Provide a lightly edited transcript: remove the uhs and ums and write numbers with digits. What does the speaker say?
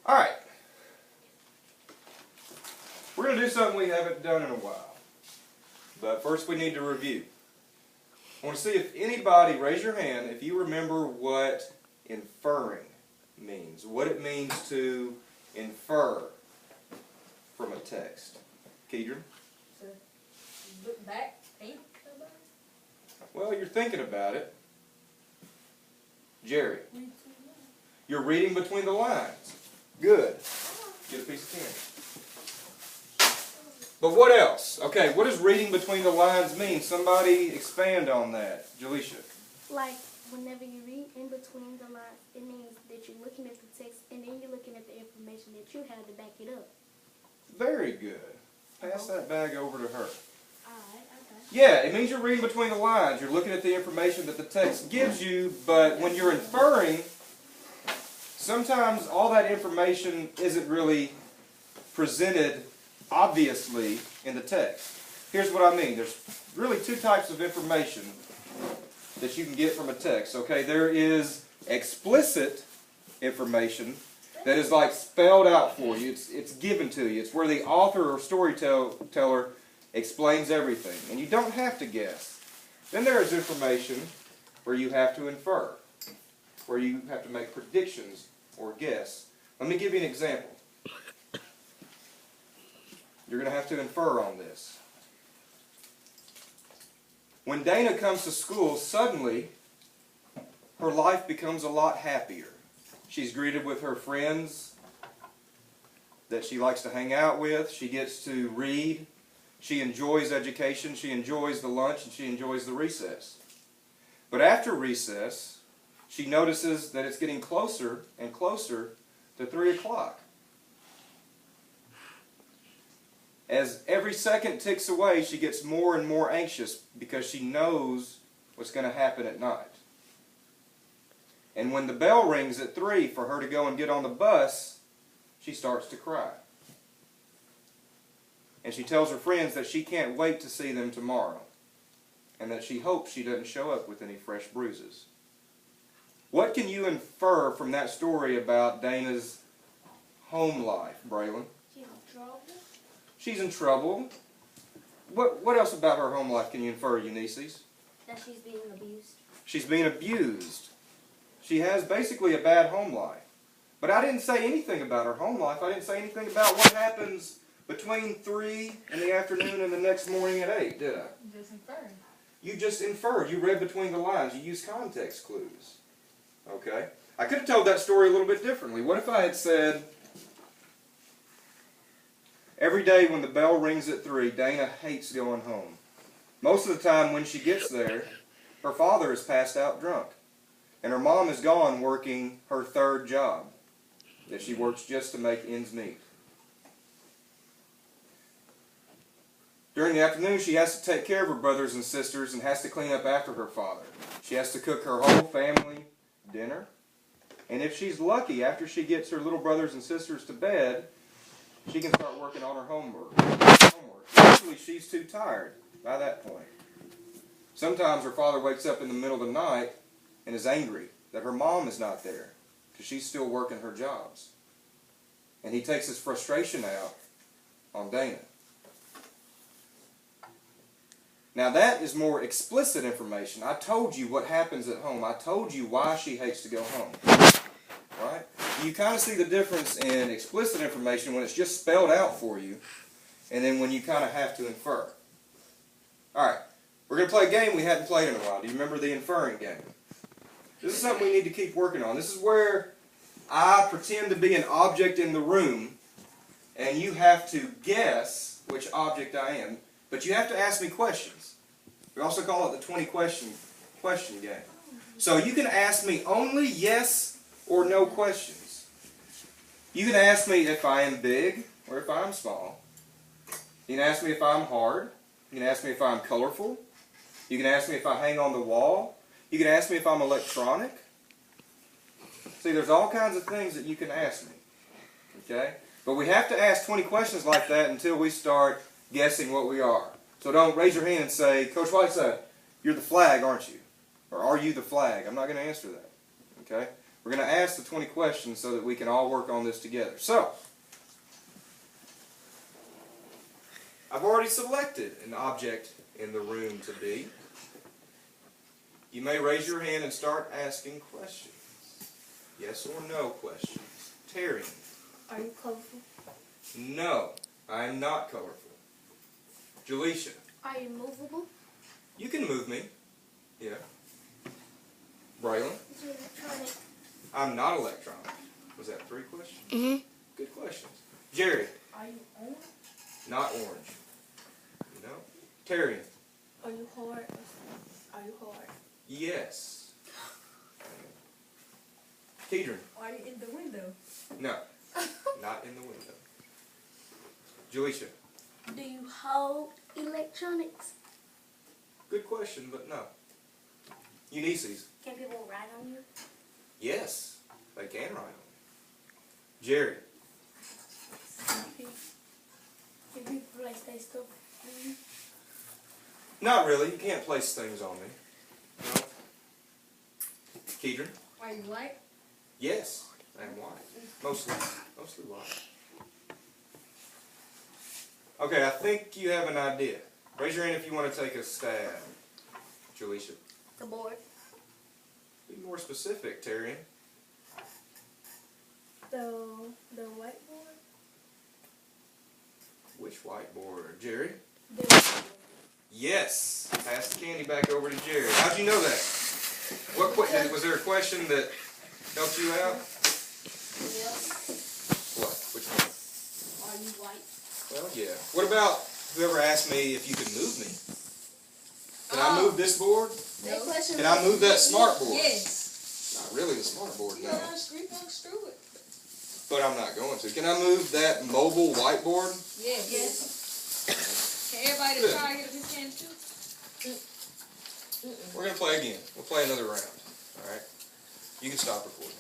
Alright. We're going to do something we haven't done in a while. But first we need to review. I want to see if anybody, raise your hand, if you remember what inferring means. What it means to infer from a text. Kedron? So, look back, think about it? Well, you're thinking about it. Jerry? You're reading between the lines. Good. Get a piece of candy. But what else? Okay, what does reading between the lines mean? Somebody expand on that. Jaleisha. Like, whenever you read in between the lines, it means that you're looking at the text and then you're looking at the information that you have to back it up. Very good. Pass that bag over to her. Alright, okay. Yeah, it means you're reading between the lines. You're looking at the information that the text gives you, but when you're inferring, sometimes all that information isn't really presented obviously in the text. Here's what I mean. There's really two types of information that you can get from a text. Okay, there is explicit information that is like spelled out for you. It's given to you. It's where the author or storyteller explains everything, and you don't have to guess. Then there is information where you have to infer, where you have to make predictions or guess. Let me give you an example. You're going to have to infer on this. When Dana comes to school, suddenly her life becomes a lot happier. She's greeted with her friends that she likes to hang out with. She gets to read. She enjoys education. She enjoys the lunch, and she enjoys the recess. But after recess, she notices that it's getting closer and closer to 3 o'clock. As every second ticks away, she gets more and more anxious because she knows what's going to happen at night. And when the bell rings at 3 for her to go and get on the bus, she starts to cry. And she tells her friends that she can't wait to see them tomorrow, and that she hopes she doesn't show up with any fresh bruises. What can you infer from that story about Dana's home life, Braylon? She's in trouble. She's in trouble. What else about her home life can you infer, Eunices? That she's being abused. She's being abused. She has basically a bad home life. But I didn't say anything about her home life. I didn't say anything about what happens between 3 in the afternoon and the next morning at 8, did I? You just inferred. You just inferred. You read between the lines. You used context clues. Okay? I could have told that story a little bit differently. What if I had said, every day when the bell rings at 3, Dana hates going home. Most of the time when she gets there, her father is passed out drunk. And her mom is gone working her 3rd job that she works just to make ends meet. During the afternoon, she has to take care of her brothers and sisters and has to clean up after her father. She has to cook her whole family dinner. And if she's lucky, after she gets her little brothers and sisters to bed, she can start working on her homework. Usually she's too tired by that point. Sometimes her father wakes up in the middle of the night and is angry that her mom is not there because she's still working her jobs. And he takes his frustration out on Dana. Now that is more explicit information. I told you what happens at home. I told you why she hates to go home. Right? You kind of see the difference in explicit information when it's just spelled out for you, and then when you kind of have to infer. Alright, we're going to play a game we hadn't played in a while. Do you remember the inferring game? This is something we need to keep working on. This is where I pretend to be an object in the room, and you have to guess which object I am. But you have to ask me questions. We also call it the 20 question game. So you can ask me only yes or no questions. You can ask me if I am big or if I'm small. You can ask me if I'm hard. You can ask me if I'm colorful. You can ask me if I hang on the wall. You can ask me if I'm electronic. See, there's all kinds of things that you can ask me. Okay? But we have to ask 20 questions like that until we start guessing what we are. So don't raise your hand and say, Coach Whiteside, you're the flag, aren't you? Or are you the flag? I'm not going to answer that. Okay? We're going to ask the 20 questions so that we can all work on this together. So, I've already selected an object in the room to be. You may raise your hand and start asking questions. Yes or no questions. Terry. Are you colorful? No, I am not colorful. Jaleisha. Are you movable? You can move me. Yeah. Braylon. Is you electronic? I'm not electronic. Was that 3 questions? Mm-hmm. Good questions. Jerry. Are you orange? Not orange. No. Terry. Are you hard? Are you hard? Yes. Kedron. Are you in the window? No. Not in the window. Jaleisha. Do you hold electronics? Good question, but no. Ulysses. Can people write on you? Yes. They can write on me. Jerry. Can people place their stuff on you? Not really. You can't place things on me. No. Kedron. Are you white? Yes. I am white. Mostly white. Okay, I think you have an idea. Raise your hand if you want to take a stab. Jaleisha. The board. Be more specific, Terry. The whiteboard. Which whiteboard? Jerry? The whiteboard. Yes. Pass the candy back over to Jerry. How'd you know that? Was there a question that helped you out? Yes. What? Which one? Are you white? Well, yeah. What about whoever asked me if you could move me? Can I move this board? No. Can I move that smart board? Yes. Not really the smart board, no. Unscrew it. But I'm not going to. Can I move that mobile whiteboard? Yes. Can everybody Good. try it if you can too? We're going to play again. We'll play another round. All right? You can stop recording.